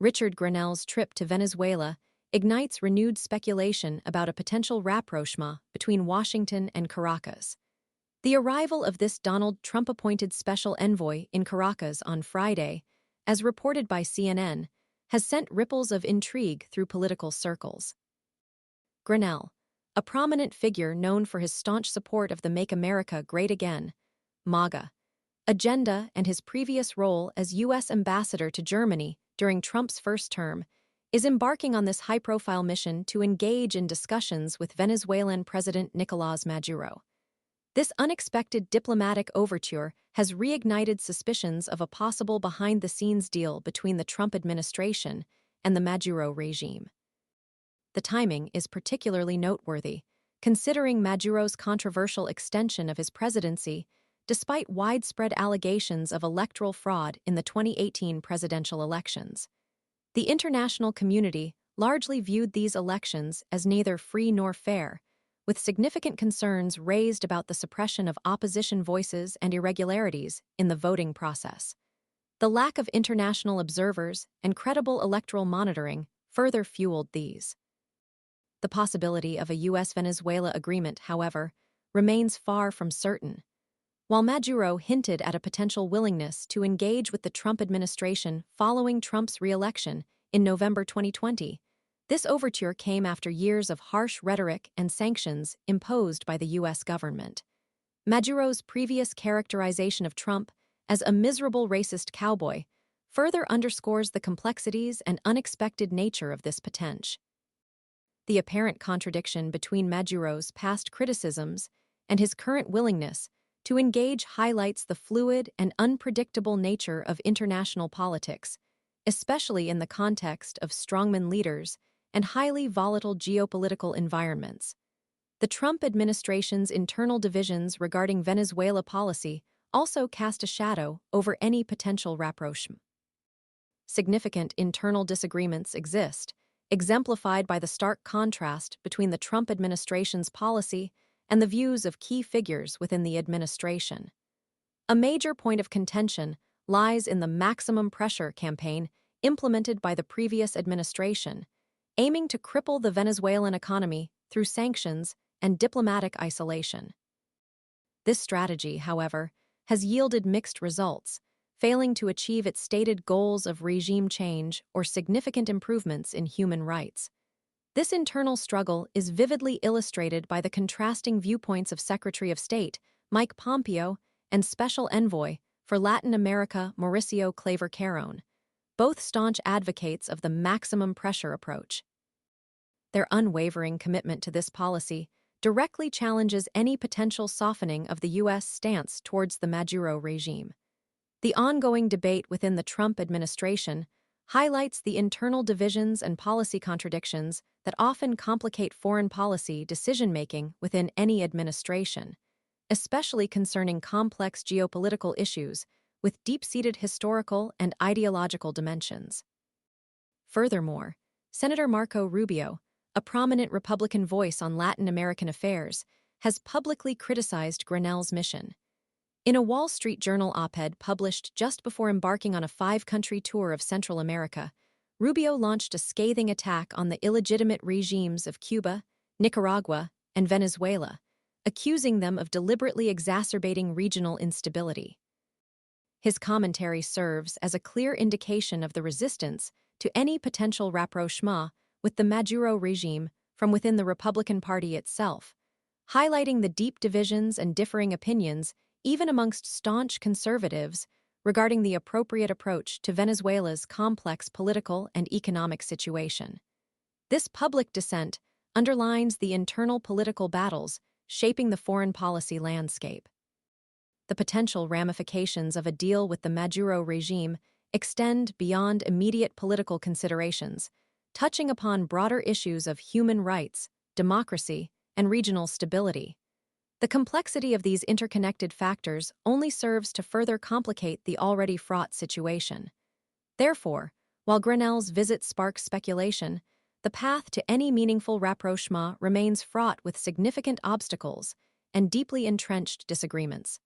Richard Grenell's trip to Venezuela ignites renewed speculation about a potential rapprochement between Washington and Caracas. The arrival of this Donald Trump-appointed special envoy in Caracas on Friday, as reported by CNN, has sent ripples of intrigue through political circles. Grenell, a prominent figure known for his staunch support of the Make America Great Again (MAGA) agenda and his previous role as U.S. ambassador to Germany during Trump's first term, is embarking on this high-profile mission to engage in discussions with Venezuelan President Nicolás Maduro. This unexpected diplomatic overture has reignited suspicions of a possible behind-the-scenes deal between the Trump administration and the Maduro regime. The timing is particularly noteworthy, considering Maduro's controversial extension of his presidency despite widespread allegations of electoral fraud in the 2018 presidential elections. The international community largely viewed these elections as neither free nor fair, with significant concerns raised about the suppression of opposition voices and irregularities in the voting process. The lack of international observers and credible electoral monitoring further fueled these. The possibility of a US-Venezuela agreement, however, remains far from certain. While Maduro hinted at a potential willingness to engage with the Trump administration following Trump's re-election in November 2020, this overture came after years of harsh rhetoric and sanctions imposed by the U.S. government. Maduro's previous characterization of Trump as a miserable racist cowboy further underscores the complexities and unexpected nature of this potential. The apparent contradiction between Maduro's past criticisms and his current willingness to engage highlights the fluid and unpredictable nature of international politics, especially in the context of strongman leaders and highly volatile geopolitical environments. The Trump administration's internal divisions regarding Venezuela policy also cast a shadow over any potential rapprochement. Significant internal disagreements exist, exemplified by the stark contrast between the Trump administration's policy and the views of key figures within the administration. A major point of contention lies in the maximum pressure campaign implemented by the previous administration, aiming to cripple the Venezuelan economy through sanctions and diplomatic isolation. This strategy, however, has yielded mixed results, failing to achieve its stated goals of regime change or significant improvements in human rights. This internal struggle is vividly illustrated by the contrasting viewpoints of Secretary of State Mike Pompeo and Special Envoy for Latin America Mauricio Claver-Carone, both staunch advocates of the maximum pressure approach. Their unwavering commitment to this policy directly challenges any potential softening of the U.S. stance towards the Maduro regime. The ongoing debate within the Trump administration highlights the internal divisions and policy contradictions that often complicate foreign policy decision-making within any administration, especially concerning complex geopolitical issues with deep-seated historical and ideological dimensions. Furthermore, Senator Marco Rubio, a prominent Republican voice on Latin American affairs, has publicly criticized Grenell's mission. In a Wall Street Journal op-ed published just before embarking on a 5-country tour of Central America, Rubio launched a scathing attack on the illegitimate regimes of Cuba, Nicaragua, and Venezuela, accusing them of deliberately exacerbating regional instability. His commentary serves as a clear indication of the resistance to any potential rapprochement with the Maduro regime from within the Republican Party itself, highlighting the deep divisions and differing opinions even amongst staunch conservatives regarding the appropriate approach to Venezuela's complex political and economic situation. This public dissent underlines the internal political battles shaping the foreign policy landscape. The potential ramifications of a deal with the Maduro regime extend beyond immediate political considerations, touching upon broader issues of human rights, democracy, and regional stability. The complexity of these interconnected factors only serves to further complicate the already fraught situation. Therefore, while Grenell's visit sparks speculation, the path to any meaningful rapprochement remains fraught with significant obstacles and deeply entrenched disagreements.